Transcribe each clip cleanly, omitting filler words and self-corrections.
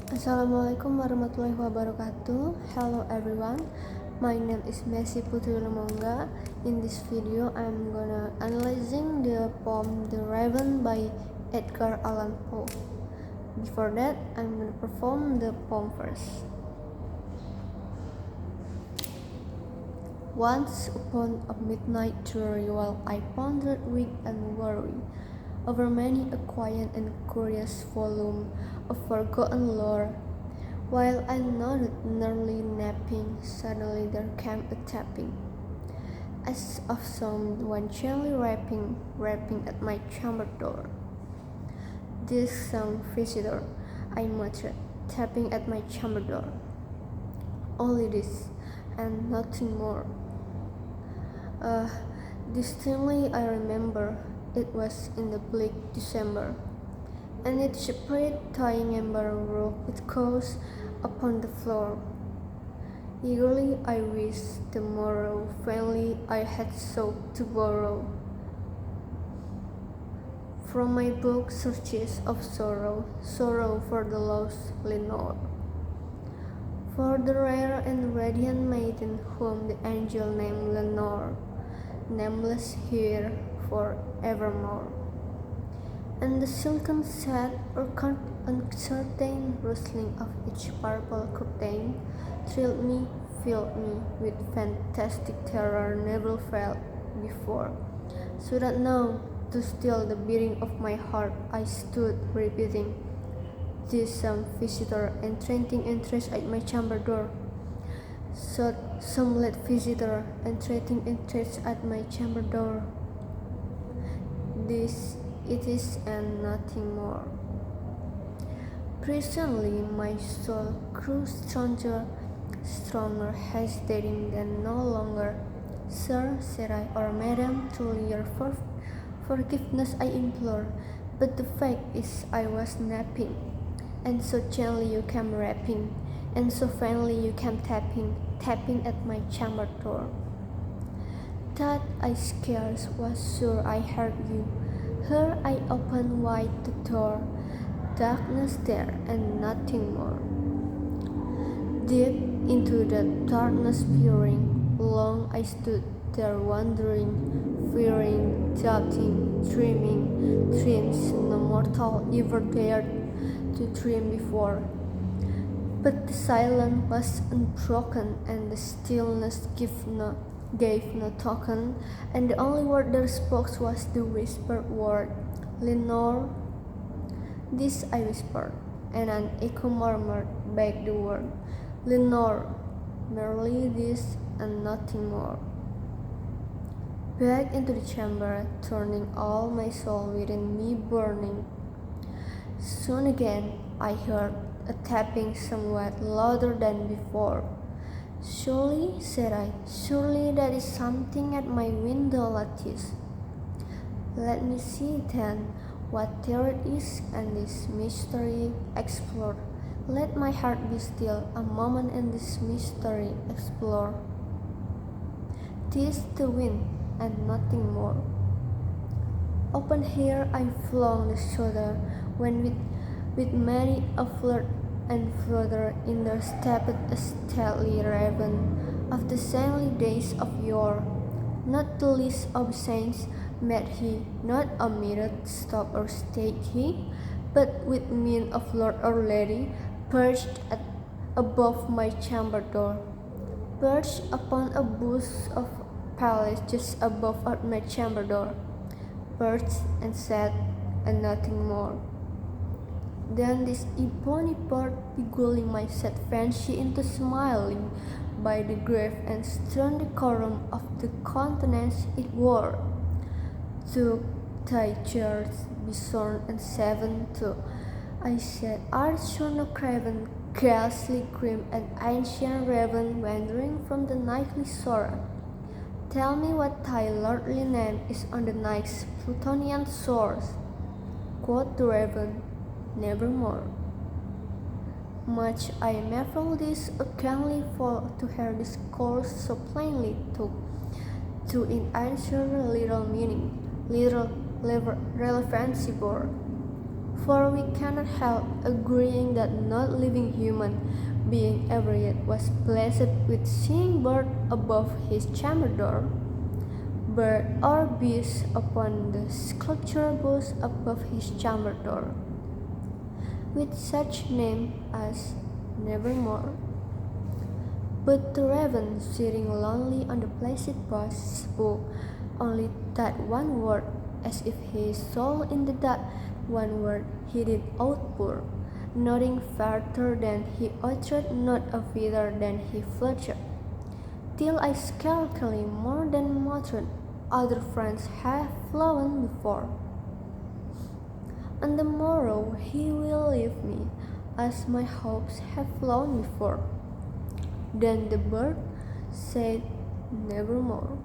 Assalamualaikum warahmatullahi wabarakatuh. Hello everyone, my name is Mesy Putri Lumongga. In this video, I'm gonna analyzing the poem The Raven by Edgar Allan Poe. Before that, I'm gonna perform the poem first. Once upon a midnight dreary, while I pondered weak and weary over many a quiet and curious volume of forgotten lore, while I nodded, nearly napping, suddenly there came a tapping, as of someone gently rapping at my chamber door. "This some visitor," I muttered, tapping at my chamber door. "Only this, and nothing more." Distinctly I remember it was in the bleak December, and its spread dying ember rocked its coals upon the floor. Eagerly I wished the morrow, vainly I had sought to borrow from my book searches of sorrow, sorrow for the lost Lenore, for the rare and radiant maiden whom the angel named Lenore, nameless here for evermore. And the silken sad or uncertain rustling of each purple curtain thrilled me, filled me with fantastic terror never felt before, so that now, to still the beating of my heart, I stood repeating, "This some visitor entreating interest at my chamber door." So some late visitor entreating interest at my chamber door. This it is and nothing more. Presently my soul grew stronger, hesitating then no longer. "Sir," said I, "or madam, truly your forgiveness I implore, but the fact is I was napping, and so gently you came rapping, and so faintly you came tapping at my chamber door, that I scarce was sure I heard you. Here I opened wide the door, darkness there and nothing more. Deep into that darkness peering, long I stood there wondering, fearing, doubting, dreaming dreams no mortal ever dared to dream before. But the silence was unbroken, and the stillness gave no token, and the only word that spoke was the whispered word, "Lenore." This I whispered, and an echo murmured back the word, "Lenore," merely this and nothing more. Back into the chamber, turning all my soul within me burning. Soon again I heard a tapping somewhat louder than before. "Surely," said I, "surely that is something at my window lattice. Let me see then what there it is, and this mystery explore. Let my heart be still a moment and this mystery explore." "'Tis the wind and nothing more." Open here I flung the shutter, when with many a flirt and flutter in there stepped a stately raven of the saintly days of yore. Not the least obeisance met he, not a minute stop or stayed he, but with mien of lord or lady, perched above my chamber door, perched upon a bush of palace just above at my chamber door, perched and said, and nothing more. Then this ebony bird beguiling my sad fancy into smiling, by the grave and stern decorum of the countenance it wore, "Took thy chairs, be shorn and shaven too," I said, "art thou no craven, ghastly grim and ancient raven wandering from the nightly shore? Tell me what thy lordly name is on the night's Plutonian shores." Quoth the raven, "Nevermore." Much I marvel this uncanny fall to hear discourse so plainly took to in answer little meaning, little relevancy bore. for we cannot help agreeing that not living human being ever yet was blessed with seeing bird above his chamber door, bird or beast upon the sculptural boards above his chamber door, with such name as Nevermore. But the raven, sitting lonely on the placid bough, spoke only that one word, as if his soul in that one word he did outpour, nothing further than he uttered, not a further than he fluttered, till I scarcely more than muttered, other friends have flown before. On the morrow he will leave me, as my hopes have flown before. Then the bird said nevermore,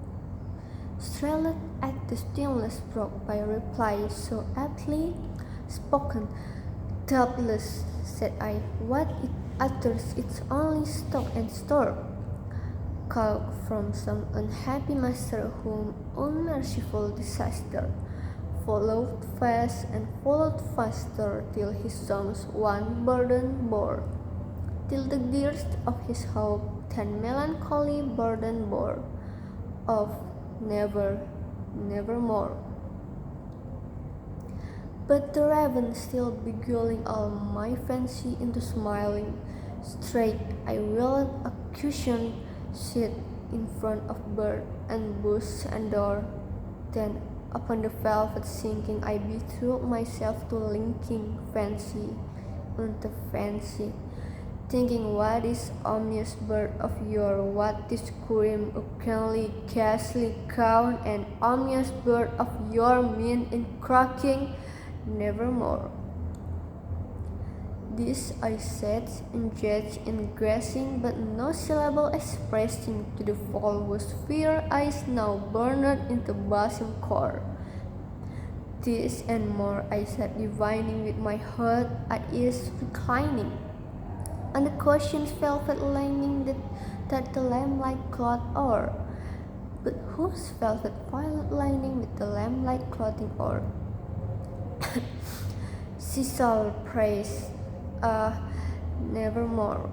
thrilled at the stillness broke by a reply so aptly spoken. Doubtless, said I, what it utters is only stock and store, caught from some unhappy master whom unmerciful disaster followed fast and followed faster, till his songs one burden bore, till the dearest of his hope ten melancholy burden bore, of nevermore. But the raven still beguiling all my fancy into smiling, straight I willed a cushioned seat in front of bird and bush and door. Then upon the velvet sinking I bethrew myself to linking fancy unto fancy, thinking what this ominous bird of yours, what this grim, unkindly, ghastly crown, and ominous bird of yours mean in croaking nevermore. This I said, engaged in grazing, but no syllable expressing to the fowl whose fair eyes now burned into bosom core. This and more I said, divining with my heart at ease reclining on the cushion's velvet lining that the lamplight cloth o'er, but whose velvet violet lining with the lamplight clothing o'er? She shall praise, nevermore.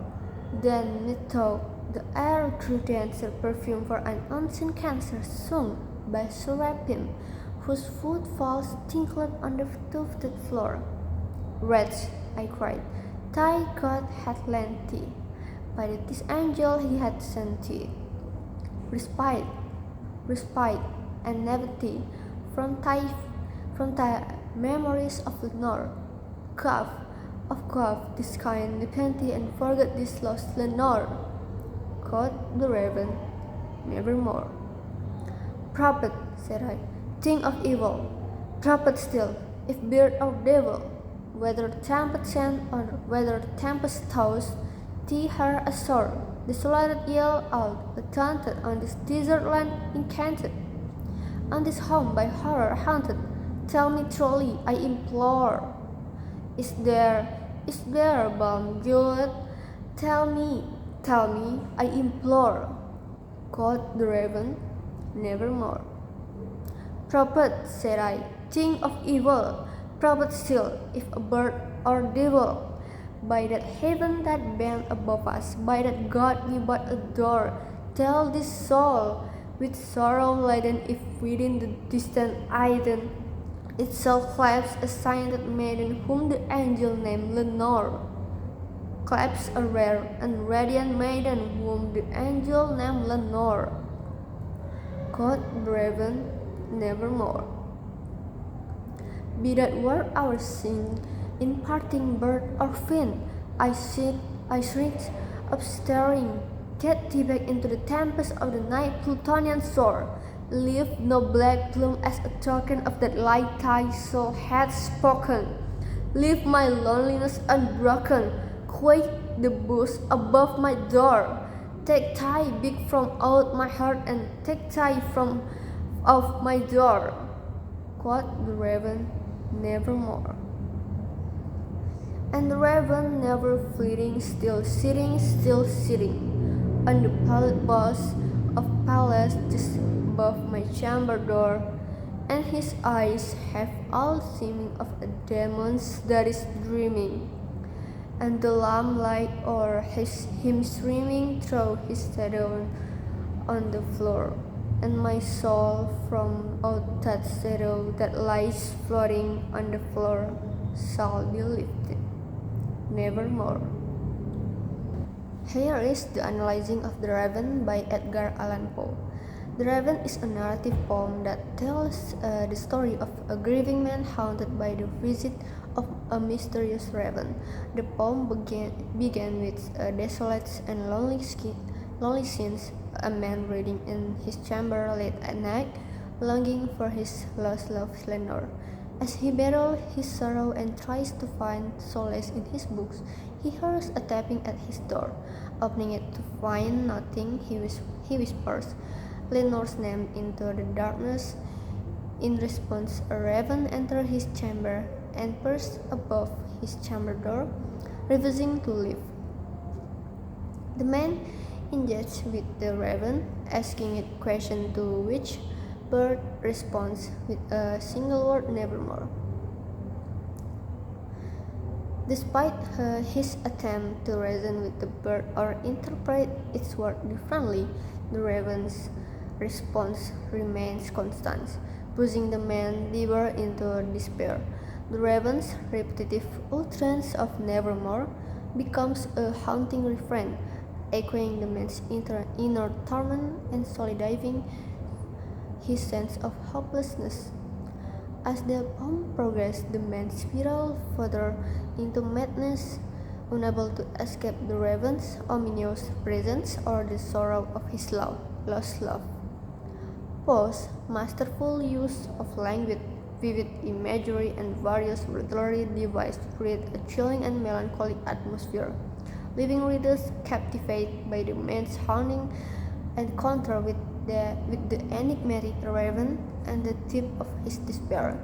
Then methought the air grew denser perfume for an unseen cancer sung by seraphim, whose footfalls tinkled on the tufted floor. Wretch, I cried, thy God hath lent thee, by this angel he hath sent thee, respite, and levity from thy memories of Lenore. Quaff, this kind nepenthe, and forget this lost Lenore. Quoth the raven, nevermore. Prophet, said I, think of evil, prophet still, if bird or devil, whether tempest sent or whether tempest tossed, thee her ashore, desolated yell out, taunted on this desert land encanted, on this home by horror haunted. Tell me truly, I implore, is there balm good? Tell me, I implore. Quoth the raven, nevermore. Prophet, said I, think of evil, prophet still, if a bird or devil, by that heaven that bent above us, by that God we but adore, tell this soul, with sorrow laden, if within the distant Eden, itself claps a sainted maiden whom the angel named Lenore, claps a rare and radiant maiden whom the angel named Lenore. Quoth the raven, nevermore. Be that word our sin, in parting bird or fin, I shrink up staring, get thee back into the tempest of the night Plutonian shore. Leave no black plume as a token of that light thy soul hath spoken. Leave my loneliness unbroken, quake the bush above my door. Take thy beak from out my heart and take thy from off my door. Quoth the raven, nevermore. And the raven, never fleeting, still sitting, on the pallid boss of palace just above my chamber door, and his eyes have all seeming of a demons that is dreaming, and the lamplight or him streaming through his shadow on the floor, and my soul from out that shadow that lies floating on the floor shall be lifted, nevermore. Here is the analyzing of The Raven by Edgar Allan Poe. The Raven is a narrative poem that tells the story of a grieving man haunted by the visit of a mysterious raven. The poem began with desolate and lonely scenes, a man reading in his chamber late at night, longing for his lost love Lenore. As he battles his sorrow and tries to find solace in his books, he hears a tapping at his door. Opening it to find nothing, he whispers Lenore's name into the darkness. In response, a raven enters his chamber and perched above his chamber door, refusing to leave. The man engages with the raven, asking it questions to which bird responds with a single word, nevermore. Despite his attempt to reason with the bird or interpret its word differently, the raven's response remains constant, pushing the man deeper into despair. The raven's repetitive utterance of nevermore becomes a haunting refrain, echoing the man's inner torment and solidifying his sense of hopelessness. As the poem progresses, the man spirals further into madness, unable to escape the raven's ominous presence or the sorrow of his lost love. Poe's masterful use of language, vivid imagery, and various literary devices create a chilling and melancholic atmosphere, leaving readers captivated by the man's haunting encounter with the enigmatic raven and the tip of his despair.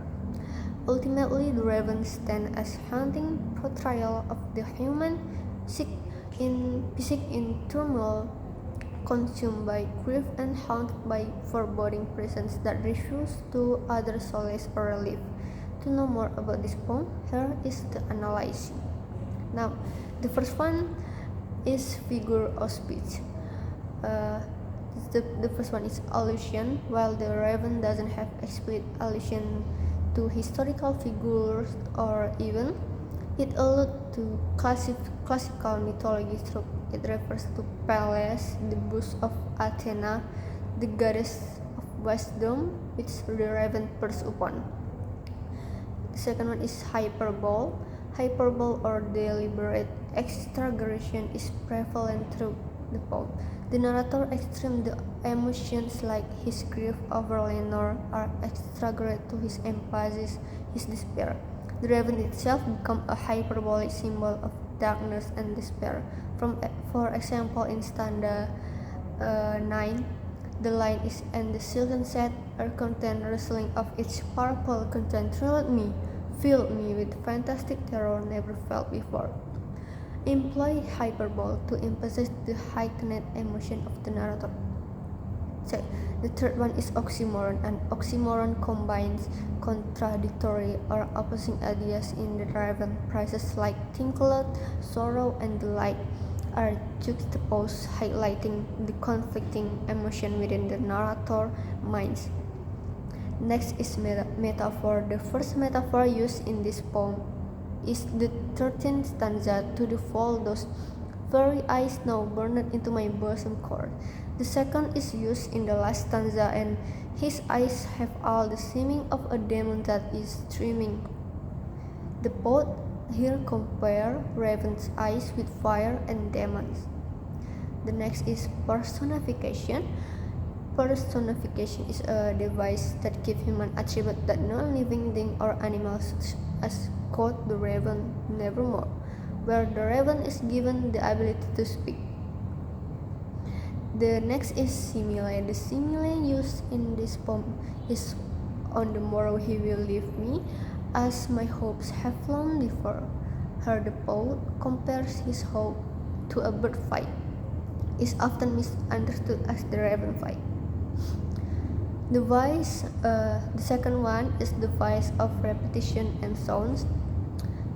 Ultimately, the raven stands as haunting portrayal of the human psyche in turmoil, consumed by grief and haunted by foreboding presence that refuse to utter solace or relief. To know more about this poem, here is the analysis. Now, the first one is figure of speech. The first one is allusion. While the raven doesn't have explicit allusion to historical figures or events, it alludes to classical mythology through it refers to Peleus, the bull of Athena, the goddess of wisdom, which the raven perched upon. The second one is hyperbole. Hyperbole or deliberate exaggeration is prevalent through the poem. The narrator extremes the emotions like his grief over Lenore are exaggerated to his emphasis his despair. The raven itself becomes a hyperbolic symbol of darkness and despair. For example, in stanza 9, the line is, "And the silken set, a content rustling of its purple content thrilled me, filled me with fantastic terror never felt before." Employ hyperbole to emphasize the heightened emotion of the narrator. So, the third one is oxymoron. An oxymoron combines contradictory or opposing ideas in the raven. Phrases like tinkle, sorrow, and delight are juxtaposed, highlighting the conflicting emotion within the narrator's mind. Next is metaphor. The first metaphor used in this poem is the 13th stanza, "To the fall those very eyes now burned into my bosom core." The second is used in the last stanza, "And his eyes have all the seeming of a demon that is dreaming." The poet here compare raven's eyes with fire and demons. The next is personification. Personification is a device that gives human attribute that no living thing or animal such as the raven nevermore, where the raven is given the ability to speak. The next is simile. The simile used in this poem is, "On the morrow he will leave me, as my hopes have flown before." Here the poet compares his hope to a bird fight. Is often misunderstood as the raven fight. The second one is device of repetition and sounds.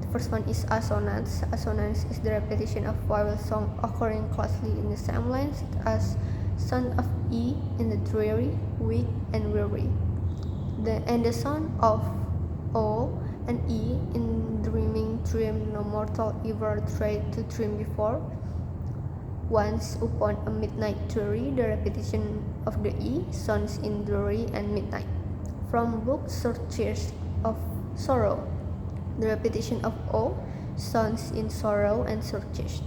The first one is assonance. Assonance is the repetition of vowel sound occurring closely in the same lines as sound of E in the dreary, weak, and weary. And the sound of O and E in dreaming, dream no mortal ever tried to dream before. Once upon a midnight dreary, the repetition of the E sounds in dreary and midnight. From book Searches of Sorrow, the repetition of O sounds in sorrow and searches.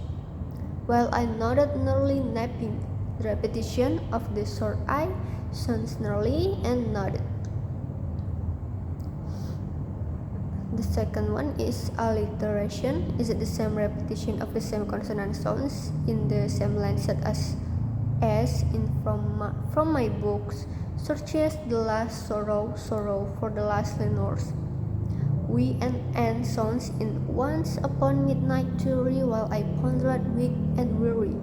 While I nodded nearly napping, the repetition of the short I sounds nearly and nodded. The second one is alliteration. Is it the same repetition of the same consonant sounds in the same line such as in from my books, searches the last sorrow for the last Lenores. We and N sounds in once upon midnight dreary while I pondered weak and weary.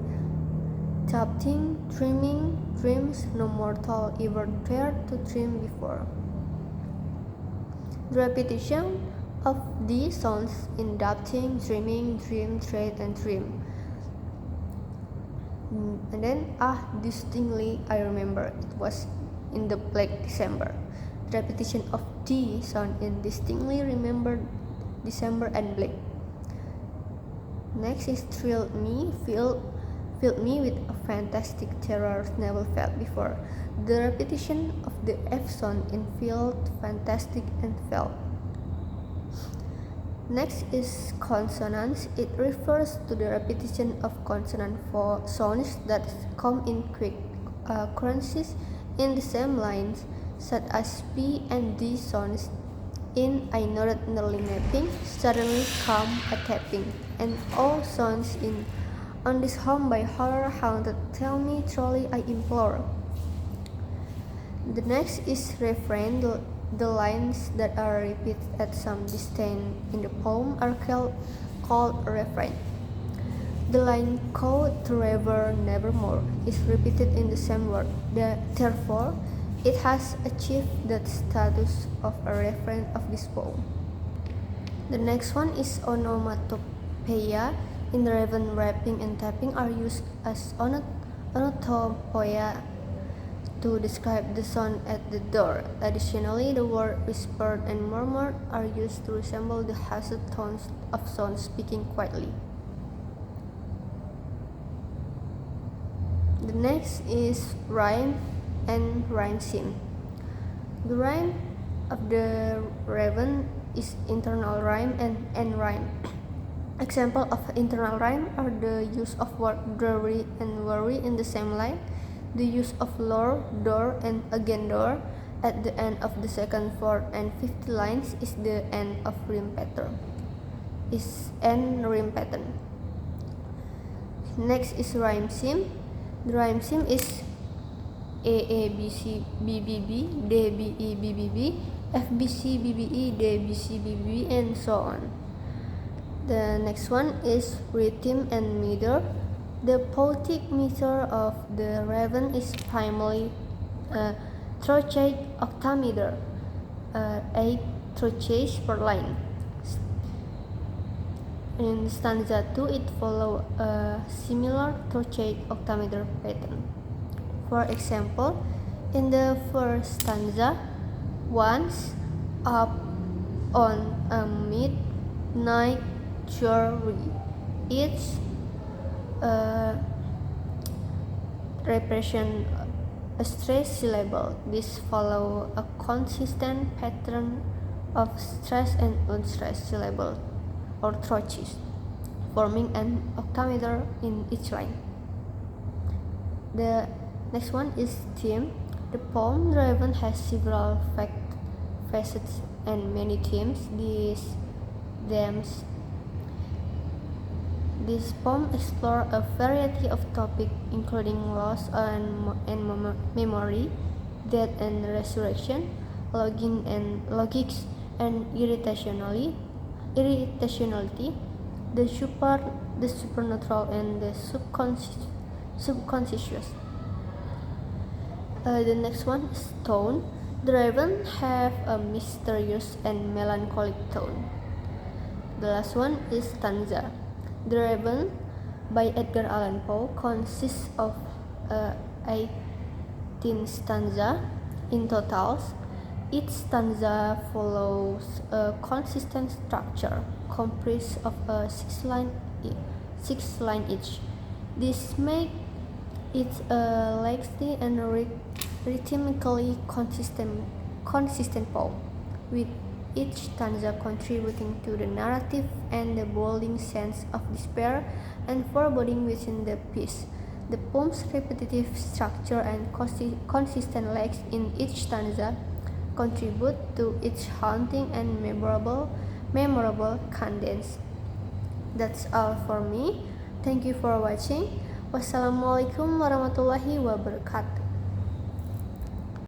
Doubting, dreaming, dreams no mortal ever dared to dream before. The repetition of these sounds in doubting, dreaming, dream, dread, and dream. And then, distinctly I remember it was in the black December. The repetition of D sound in distinctly remember December and black. Next is thrilled me, filled me with a fantastic terror never felt before. The repetition of the F sound in filled, fantastic, and felt. Next is consonants. It refers to the repetition of consonant sounds that come in quick occurrences in the same lines, such as P and D sounds in I nodded nearly napping, suddenly come a tapping, and O sounds in on this home by horror haunted, tell me truly I implore. The next is refrain. The lines that are repeated at some distance in the poem are called a refrain. The line "Quote the river nevermore" is repeated in the same word. Therefore, it has achieved the status of a refrain of this poem. The next one is onomatopoeia. In the raven, rapping, and tapping are used as onomatopoeia to describe the sound at the door. Additionally, the word whispered and murmured are used to resemble the hushed tones of sound speaking quietly. The next is rhyme and rhyme scheme. The rhyme of the raven is internal rhyme and end rhyme. Example of internal rhyme are the use of word dreary and worry in the same line. The use of lore, door, and again door at the end of the second, fourth, and fifth lines is the end of rhyme pattern. Next is rhyme scheme. The rhyme scheme is A B C B B B, D B E B B B, F B C B B E, D B C B B B, and so on. The next one is rhythm and meter. The poetic meter of the raven is primarily trochaic octameter, 8 trochees per line. In stanza 2, it follows a similar trochaic octameter pattern. For example, in the first stanza, once up on a midnight journey, each represent a stressed syllable. This follow a consistent pattern of stressed and unstressed syllables or trochees, forming an octameter in each line. The next one is theme. The poem The Raven has several facets and many themes. This poem explores a variety of topics including loss and memory, death and resurrection, logics and irrationality, the supernatural and the subconscious. The next one is tone. The raven have a mysterious and melancholic tone. The last one is stanza. The Raven by Edgar Allan Poe consists of 18 stanza in total. Each stanza follows a consistent structure comprised of six line each. This makes it a lengthy and rhythmically consistent poem, with each stanza contributing to the narrative and the building sense of despair and foreboding within the piece. The poem's repetitive structure and consistent length in each stanza contribute to its haunting and memorable cadence. That's all for me. Thank you for watching. Wassalamualaikum warahmatullahi wabarakatuh.